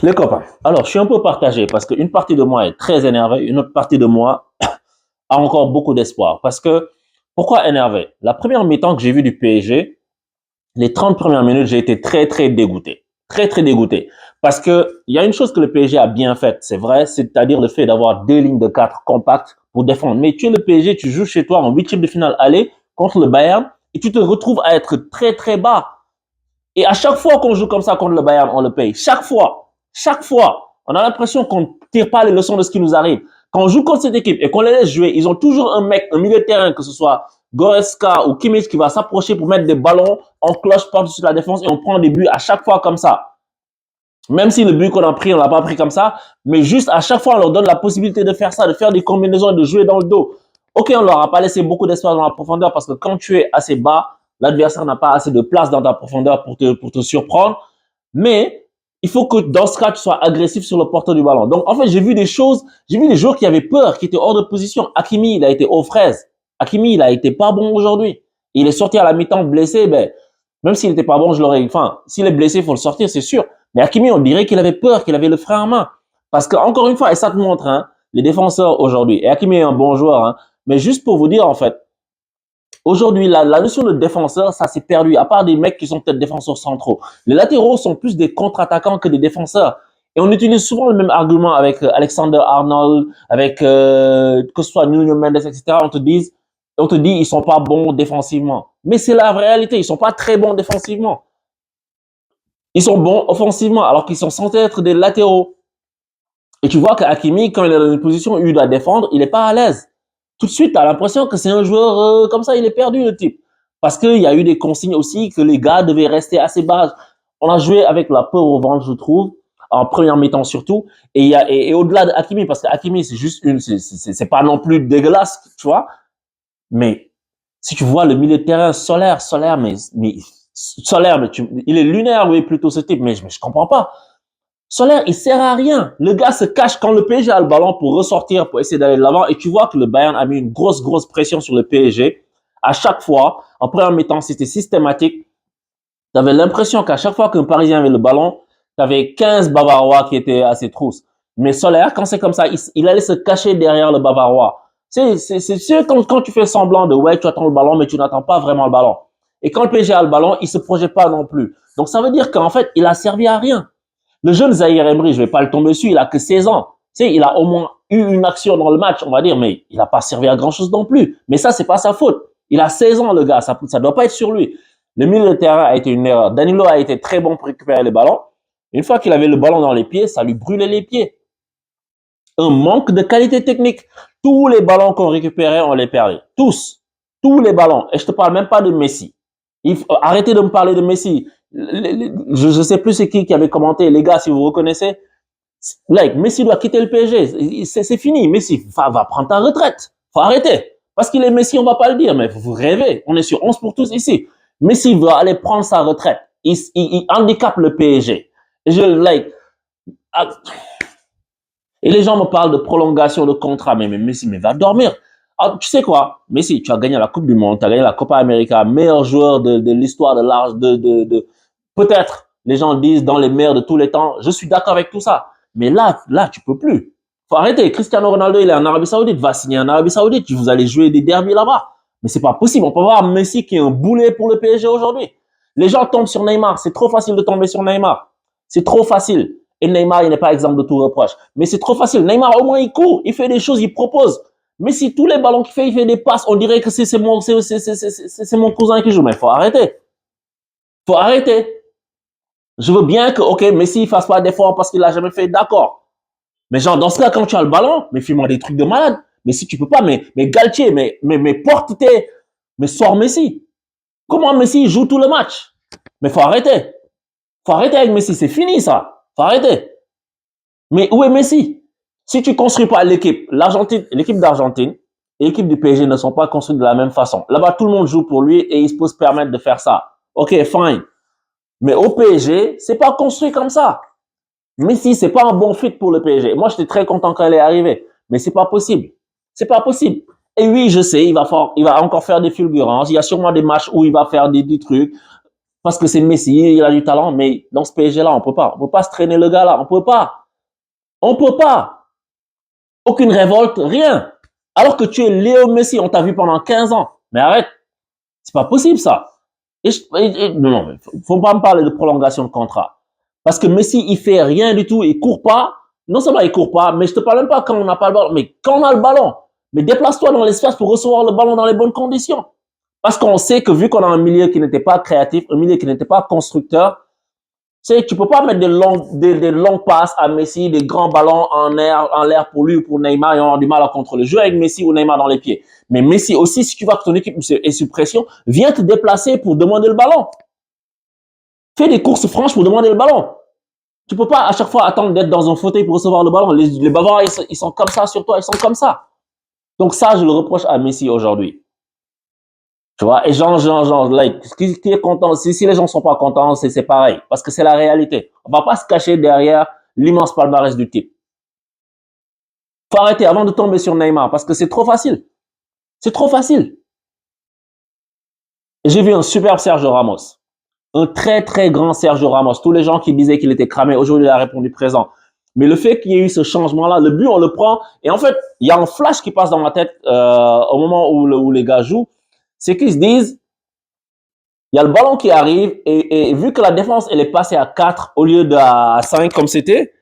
Les copains, alors je suis un peu partagé parce qu'une partie de moi est très énervée, une autre partie de moi a encore beaucoup d'espoir. Parce que, pourquoi énervé? La première mi-temps que j'ai vue du PSG, les 30 premières minutes, j'ai été très, très dégoûté. Très, très dégoûté. Parce que il y a une chose que le PSG a bien faite, c'est vrai, c'est-à-dire le fait d'avoir deux lignes de quatre compactes pour défendre. Mais tu es le PSG, tu joues chez toi en huitième de finale aller contre le Bayern et tu te retrouves à être très, très bas. Et à chaque fois qu'on joue comme ça contre le Bayern, on le paye. Chaque fois. Chaque fois. On a l'impression qu'on ne tire pas les leçons de ce qui nous arrive. Quand on joue contre cette équipe et qu'on les laisse jouer, ils ont toujours un mec, un milieu de terrain, que ce soit Goretzka ou Kimmich, qui va s'approcher pour mettre des ballons en cloche par-dessus la défense et on prend des buts à chaque fois comme ça. Même si le but qu'on a pris, on l'a pas pris comme ça, mais juste à chaque fois, on leur donne la possibilité de faire ça, de faire des combinaisons et de jouer dans le dos. Ok, on leur a pas laissé beaucoup d'espace dans la profondeur parce que quand tu es assez bas, l'adversaire n'a pas assez de place dans ta profondeur pour te surprendre. Mais il faut que dans ce cas, tu sois agressif sur le porteur du ballon. Donc, en fait, j'ai vu des choses, j'ai vu des joueurs qui avaient peur, qui étaient hors de position. Hakimi, il a été aux fraises. Hakimi, il a été pas bon aujourd'hui. Il est sorti à la mi-temps blessé, ben, même s'il n'était pas bon, je l'aurais, enfin, s'il est blessé, il faut le sortir, c'est sûr. Mais Hakimi, on dirait qu'il avait peur, qu'il avait le frein en main. Parce que, encore une fois, et ça te montre, hein, les défenseurs aujourd'hui, et Hakimi est un bon joueur, hein, mais juste pour vous dire, en fait, aujourd'hui, la notion de défenseur, ça s'est perdu, à part des mecs qui sont peut-être défenseurs centraux. Les latéraux sont plus des contre-attaquants que des défenseurs. Et on utilise souvent le même argument avec Alexander Arnold, avec que ce soit Nuno Mendes, etc. On te dit, ils sont pas bons défensivement. Mais c'est la réalité, ils sont pas très bons défensivement. Ils sont bons offensivement, alors qu'ils sont censés être des latéraux. Et tu vois que Hakimi, quand il est dans une position où il doit défendre, il est pas à l'aise. Tout de suite, tu as l'impression que c'est un joueur comme ça, il est perdu, le type. Parce qu'il y a eu des consignes aussi que les gars devaient rester assez bas. On a joué avec la peur au ventre, je trouve, en première mi-temps surtout. Et au-delà de Hakimi, parce que Hakimi, c'est juste c'est pas non plus dégueulasse, tu vois. Mais si tu vois le milieu de terrain solaire, il est lunaire, oui, plutôt ce type, mais je comprends pas. Solaire, il sert à rien. Le gars se cache quand le PSG a le ballon pour ressortir, pour essayer d'aller de l'avant. Et tu vois que le Bayern a mis une grosse, grosse pression sur le PSG. À chaque fois, en première mi-temps, c'était systématique. Tu avais l'impression qu'à chaque fois qu'un Parisien avait le ballon, tu avais 15 Bavarois qui étaient à ses trousses. Mais Solaire, quand c'est comme ça, il allait se cacher derrière le Bavarois. C'est sûr quand tu fais semblant de ouais, tu attends le ballon, mais tu n'attends pas vraiment le ballon. Et quand le PSG a le ballon, il se projette pas non plus. Donc ça veut dire qu'en fait, il a servi à rien. Le jeune Zahir Emery, je vais pas le tomber dessus, il a que 16 ans. Tu sais, il a au moins eu une action dans le match, on va dire, mais il n'a pas servi à grand chose non plus. Mais ça, c'est pas sa faute. Il a 16 ans, le gars, ça doit pas être sur lui. Le milieu de terrain a été une erreur. Danilo a été très bon pour récupérer les ballons. Une fois qu'il avait le ballon dans les pieds, ça lui brûlait les pieds. Un manque de qualité technique. Tous les ballons qu'on récupérait, on les perdait. Tous. Tous les ballons. Et je te parle même pas de Messi. Arrêtez de me parler de Messi. Je sais plus c'est qui avait commenté. Les gars, si vous reconnaissez, Messi doit quitter le PSG. C'est fini. Messi, va prendre ta retraite. Faut arrêter. Parce qu'il est Messi, on va pas le dire, mais vous rêvez. On est sur 11 pour tous ici. Messi va aller prendre sa retraite. Il handicape le PSG. Et les gens me parlent de prolongation de contrat. Mais Messi, va dormir. Alors, tu sais quoi, Messi, tu as gagné la Coupe du Monde, tu as gagné la Copa América, meilleur joueur de l'histoire de l'art, peut-être, les gens disent dans les meilleurs de tous les temps. Je suis d'accord avec tout ça. Mais là, tu peux plus. Faut arrêter. Cristiano Ronaldo, il est en Arabie Saoudite, va signer en Arabie Saoudite. Vous allez jouer des derbys là-bas. Mais c'est pas possible. On peut voir Messi qui est un boulet pour le PSG aujourd'hui. Les gens tombent sur Neymar. C'est trop facile de tomber sur Neymar. C'est trop facile. Et Neymar, il n'est pas exemple de tout reproche. Mais c'est trop facile. Neymar, au moins, il court. Il fait des choses, il propose. Mais si tous les ballons qu'il fait, il fait des passes, on dirait que c'est mon cousin qui joue. Mais faut arrêter. Faut arrêter. Je veux bien que, ok, Messi, il fasse pas d'efforts parce qu'il l'a jamais fait, d'accord. Mais genre, dans ce cas, quand tu as le ballon, mais fais-moi des trucs de malade. Mais si tu peux pas, mais Galtier, mais porte mais sors Messi. Comment Messi joue tout le match? Mais faut arrêter. Faut arrêter avec Messi, c'est fini ça. Faut arrêter. Mais où est Messi? Si tu construis pas l'équipe, l'équipe d'Argentine et l'équipe du PSG ne sont pas construites de la même façon. Là-bas, tout le monde joue pour lui et il peut se permettre de faire ça. Ok, fine. Mais au PSG, c'est pas construit comme ça. Messi, c'est pas un bon fit pour le PSG. Moi, j'étais très content quand elle est arrivée. Mais c'est pas possible. C'est pas possible. Et oui, je sais, il va encore faire des fulgurances. Il y a sûrement des matchs où il va faire des trucs. parce que c'est Messi, il a du talent, mais dans ce PSG-là, on peut pas. On peut pas se traîner le gars là, on peut pas. On peut pas. Aucune révolte, rien. Alors que tu es Léo Messi, on t'a vu pendant 15 ans. Mais arrête, c'est pas possible ça. Non, faut pas me parler de prolongation de contrat. Parce que Messi, il fait rien du tout, il court pas. Non seulement il court pas, mais je te parle même pas quand on n'a pas le ballon. Mais quand on a le ballon, mais déplace-toi dans l'espace pour recevoir le ballon dans les bonnes conditions. Parce qu'on sait que vu qu'on a un milieu qui n'était pas créatif, un milieu qui n'était pas constructeur, tu peux pas mettre des longues passes à Messi, des grands ballons en l'air pour lui ou pour Neymar, ils ont du mal à contrôler. Jouer avec Messi ou Neymar dans les pieds. Mais Messi aussi, si tu vois que ton équipe est sous pression, viens te déplacer pour demander le ballon. Fais des courses franches pour demander le ballon. Tu peux pas à chaque fois attendre d'être dans un fauteuil pour recevoir le ballon. Les Bavarois, ils sont comme ça sur toi, ils sont comme ça. Donc ça, je le reproche à Messi aujourd'hui. Tu vois, et like, qui est content, si les gens sont pas contents, c'est pareil, parce que c'est la réalité. On va pas se cacher derrière l'immense palmarès du type. Faut arrêter avant de tomber sur Neymar, parce que c'est trop facile. C'est trop facile. J'ai vu un superbe Sergio Ramos. Un très, très grand Sergio Ramos. Tous les gens qui disaient qu'il était cramé, aujourd'hui, il a répondu présent. Mais le fait qu'il y ait eu ce changement-là, le but, on le prend. Et en fait, il y a un flash qui passe dans ma tête au moment où les gars jouent. C'est qu'ils se disent, il y a le ballon qui arrive et vu que la défense, elle est passée à 4 au lieu de à 5 comme c'était,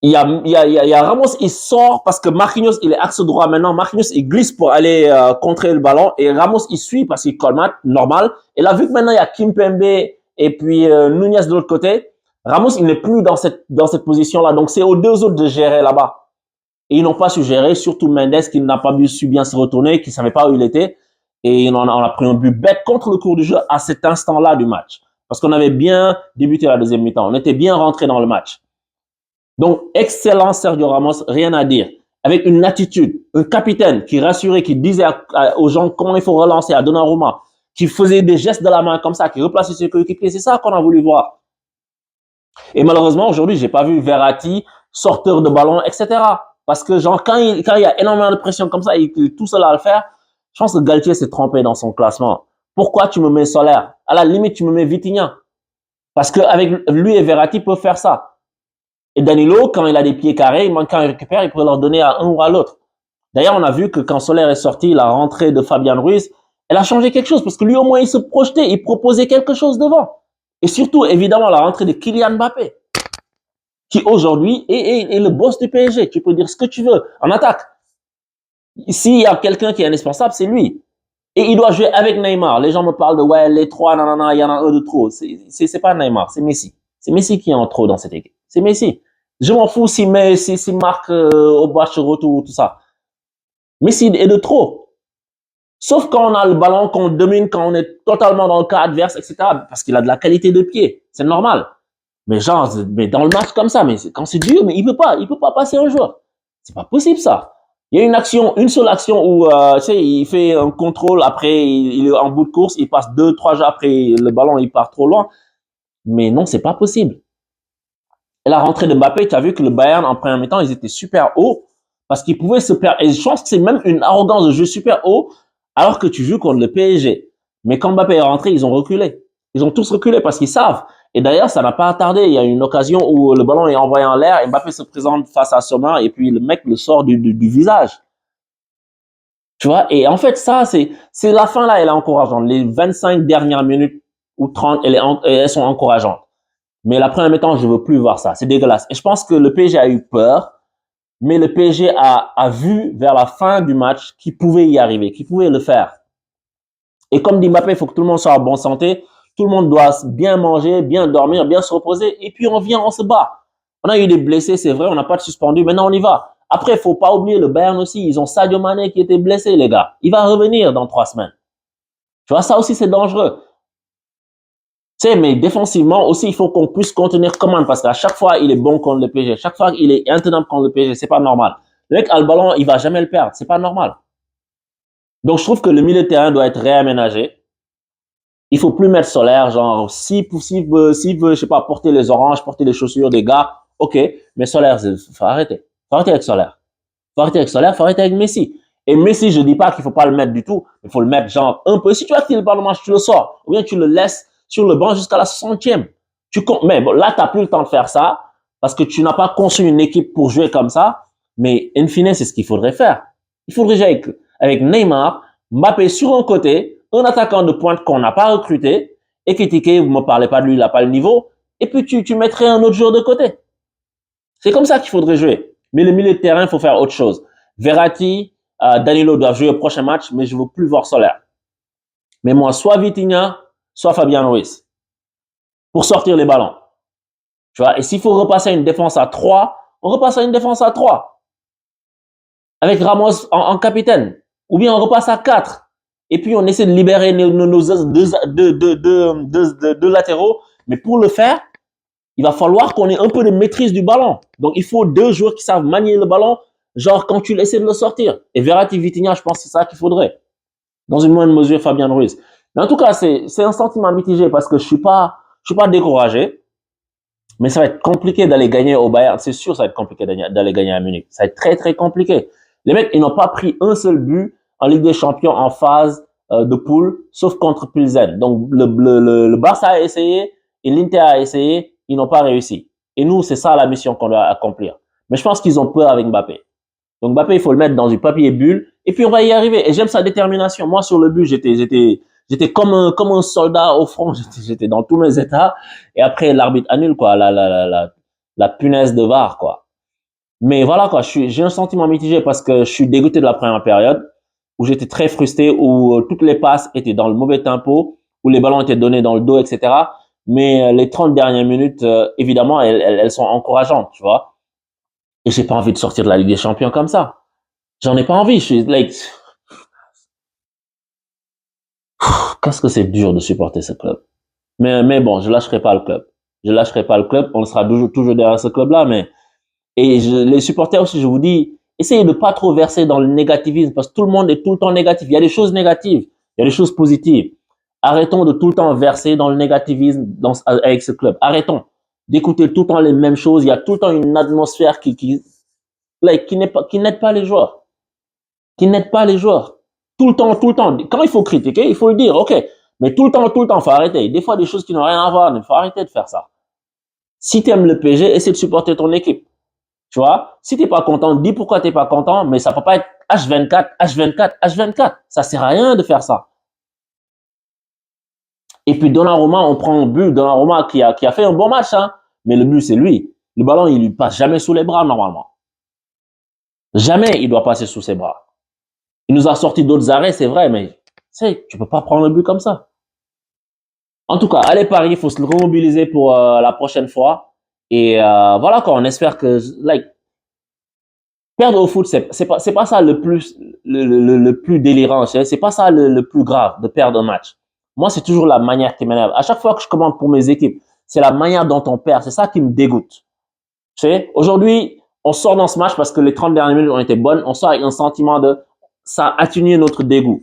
il y a Ramos, il sort parce que Marquinhos, il est axe droit maintenant. Marquinhos, il glisse pour aller contrer le ballon et Ramos, il suit parce qu'il colmate, normal. Et là, vu que maintenant, il y a Kimpembe et puis Nunez de l'autre côté, Ramos, il n'est plus dans cette position-là. Donc, c'est aux deux autres de gérer là-bas. Et ils n'ont pas su gérer, surtout Mendes qui n'a pas su bien se retourner, qui savait pas où il était. Et on a pris un but bête contre le cours du jeu à cet instant-là du match. Parce qu'on avait bien débuté la deuxième mi-temps. On était bien rentré dans le match. Donc, excellent Sergio Ramos, rien à dire. Avec une attitude, un capitaine qui rassurait, qui disait aux gens comment il faut relancer, à Donnarumma, qui faisait des gestes de la main comme ça, qui replaçait ses coéquipiers. C'est ça qu'on a voulu voir. Et malheureusement, aujourd'hui, j'ai pas vu Verratti, sorteur de ballon, etc. Parce que genre, quand il y a énormément de pression comme ça, il est tout seul à le faire, je pense que Galtier s'est trompé dans son classement. Pourquoi tu me mets Solaire? À la limite, tu me mets Vitinha. Parce qu'avec lui et Verratti peuvent faire ça. Et Danilo, quand il a des pieds carrés, quand il récupère, il peut leur donner à un ou à l'autre. D'ailleurs, on a vu que quand Solaire est sorti, la rentrée de Fabian Ruiz, elle a changé quelque chose parce que lui, au moins, il se projetait, il proposait quelque chose devant. Et surtout, évidemment, la rentrée de Kylian Mbappé, qui aujourd'hui est le boss du PSG. Tu peux dire ce que tu veux en attaque. S'il y a quelqu'un qui est indispensable, c'est lui. Et il doit jouer avec Neymar. Les gens me parlent de ouais, les trois, nanana, il y en a un de trop. C'est pas Neymar, c'est Messi. C'est Messi qui est en trop dans cette équipe. C'est Messi. Je m'en fous si marque au match retour, tout ça. Messi est de trop. Sauf quand on a le ballon, qu'on domine, quand on est totalement dans le cas adverse, etc. Parce qu'il a de la qualité de pied. C'est normal. Mais genre, mais dans le match comme ça, mais quand c'est dur, mais il peut pas passer un joueur. C'est pas possible ça. Il y a une seule action où, tu sais, il fait un contrôle, après, il est en bout de course, il passe 2-3 jeux après, le ballon, il part trop loin. Mais non, c'est pas possible. Et la rentrée de Mbappé, tu as vu que le Bayern, en première mi-temps, ils étaient super hauts, parce qu'ils pouvaient se perdre. Et je pense que c'est même une arrogance de jouer super haut, alors que tu joues contre le PSG. Mais quand Mbappé est rentré, ils ont reculé. Ils ont tous reculé parce qu'ils savent. Et d'ailleurs, ça n'a pas tardé. Il y a une occasion où le ballon est envoyé en l'air, Mbappé se présente face à Sommer et puis le mec le sort du visage. Tu vois? Et en fait, ça, c'est la fin là, elle est encourageante. Les 25 dernières minutes ou 30, elles sont encourageantes. Mais la première mi-temps, je veux plus voir ça. C'est dégueulasse. Et je pense que le PSG a eu peur, mais le PSG a vu vers la fin du match qu'il pouvait y arriver, qu'il pouvait le faire. Et comme dit Mbappé, il faut que tout le monde soit en bonne santé. Tout le monde doit bien manger, bien dormir, bien se reposer. Et puis, on vient, on se bat. On a eu des blessés, c'est vrai, on n'a pas de suspendu. Maintenant, on y va. Après, il faut pas oublier le Bayern aussi. Ils ont Sadio Mané qui était blessé, les gars. Il va revenir dans 3 semaines. Tu vois, ça aussi, c'est dangereux. Tu sais, mais défensivement aussi, il faut qu'on puisse contenir Coman parce qu'à chaque fois, il est bon contre le PSG. Chaque fois, il est intenable contre le PSG. C'est pas normal. Le mec a le ballon, il va jamais le perdre. C'est pas normal. Donc, je trouve que le milieu de terrain doit être réaménagé. Il faut plus mettre Solaire, genre, s'il veut, je sais pas, porter les oranges, porter les chaussures des gars, ok, mais Solaire, faut arrêter. Faut arrêter avec Solaire. Faut arrêter avec Solaire, faut arrêter avec Messi. Et Messi, je dis pas qu'il faut pas le mettre du tout. Il faut le mettre genre un peu. Si tu actives pas le match, tu le sors. Ou bien tu le laisses sur le banc jusqu'à la 60e. Mais bon, là, tu n'as plus le temps de faire ça parce que tu n'as pas conçu une équipe pour jouer comme ça. Mais in fine, c'est ce qu'il faudrait faire. Il faudrait jouer avec Neymar, Mbappé sur un côté, un attaquant de pointe qu'on n'a pas recruté, et Ekitike, vous ne me parlez pas de lui, il n'a pas le niveau, et puis tu mettrais un autre joueur de côté. C'est comme ça qu'il faudrait jouer. Mais le milieu de terrain, il faut faire autre chose. Verratti, Danilo doivent jouer au prochain match, mais je ne veux plus voir Solaire. Mais moi, soit Vitinha, soit Fabian Ruiz, pour sortir les ballons. Tu vois, et s'il faut repasser à une défense à 3, on repasse à une défense à 3. Avec Ramos en capitaine. Ou bien on repasse à 4. Et puis on essaie de libérer nos deux latéraux. Mais pour le faire, il va falloir qu'on ait un peu de maîtrise du ballon. Donc il faut 2 joueurs qui savent manier le ballon, genre quand tu essaies de le sortir. Et Verratti, Vitinha, je pense que c'est ça qu'il faudrait. Dans une moindre mesure, Fabian Ruiz. Mais en tout cas, c'est un sentiment mitigé parce que je suis pas découragé. Mais ça va être compliqué d'aller gagner au Bayern. C'est sûr, ça va être compliqué d'aller gagner à Munich. Ça va être très, très compliqué. Les mecs, ils n'ont pas pris un seul but en Ligue des Champions en phase de poule, sauf contre Pilsen. Donc, le Barça a essayé et l'Inter a essayé. Ils n'ont pas réussi. Et nous, c'est ça la mission qu'on doit accomplir. Mais je pense qu'ils ont peur avec Mbappé. Donc, Mbappé, il faut le mettre dans du papier bulle. Et puis, on va y arriver. Et j'aime sa détermination. Moi, sur le but, j'étais comme un soldat au front. J'étais dans tous mes états. Et après, l'arbitre annule, quoi. La punaise de VAR, quoi. Mais voilà, quoi. J'ai un sentiment mitigé parce que je suis dégoûté de la première période où j'étais très frustré, où toutes les passes étaient dans le mauvais tempo, où les ballons étaient donnés dans le dos, etc. Mais les 30 dernières minutes, évidemment, elles sont encourageantes, tu vois. Et j'ai pas envie de sortir de la Ligue des Champions comme ça. J'en ai pas envie. Je suis like, qu'est-ce que c'est dur de supporter ce club. Mais bon, je lâcherai pas le club. Je lâcherai pas le club. On sera toujours derrière ce club-là. Les supporters aussi, je vous dis, essayez de pas trop verser dans le négativisme parce que tout le monde est tout le temps négatif. Il y a des choses négatives. Il y a des choses positives. Arrêtons de tout le temps verser dans le négativisme avec ce club. Arrêtons d'écouter tout le temps les mêmes choses. Il y a tout le temps une atmosphère qui n'aide pas les joueurs. Qui n'aide pas les joueurs. Tout le temps, tout le temps. Quand il faut critiquer, il faut le dire, ok. Mais tout le temps, faut arrêter. Des fois, des choses qui n'ont rien à voir, il faut arrêter de faire ça. Si tu aimes le PSG, essaie de supporter ton équipe. Tu vois, si t'es pas content, dis pourquoi t'es pas content, mais ça peut pas être H24, H24, H24. Ça sert à rien de faire ça. Et puis Donnarumma, on prend un but, Donnarumma qui a fait un bon match, hein, mais le but c'est lui. Le ballon, il lui passe jamais sous les bras normalement. Jamais il doit passer sous ses bras. Il nous a sorti d'autres arrêts, c'est vrai, mais tu peux pas prendre le but comme ça. En tout cas, allez Paris, il faut se remobiliser pour la prochaine fois. Et voilà quoi, on espère que perdre au foot, c'est pas ça le plus délirant, c'est pas ça le plus grave de perdre un match. Moi, c'est toujours la manière qui m'énerve. À chaque fois que je commande pour mes équipes, c'est la manière dont on perd, c'est ça qui me dégoûte. Tu sais, aujourd'hui, on sort dans ce match parce que les 30 dernières minutes ont été bonnes, on sort avec un sentiment de ça a atténué notre dégoût.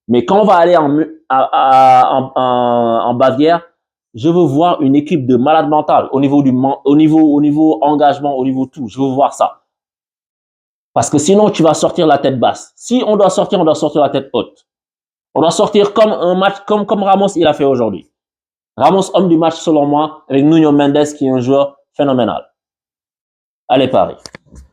Mais quand on va aller en Bavière, je veux voir une équipe de malades mentales au niveau engagement, au niveau tout. Je veux voir ça. Parce que sinon, tu vas sortir la tête basse. Si on doit sortir la tête haute. On doit sortir comme un match, comme Ramos il a fait aujourd'hui. Ramos, homme du match selon moi, avec Nuno Mendes qui est un joueur phénoménal. Allez Paris.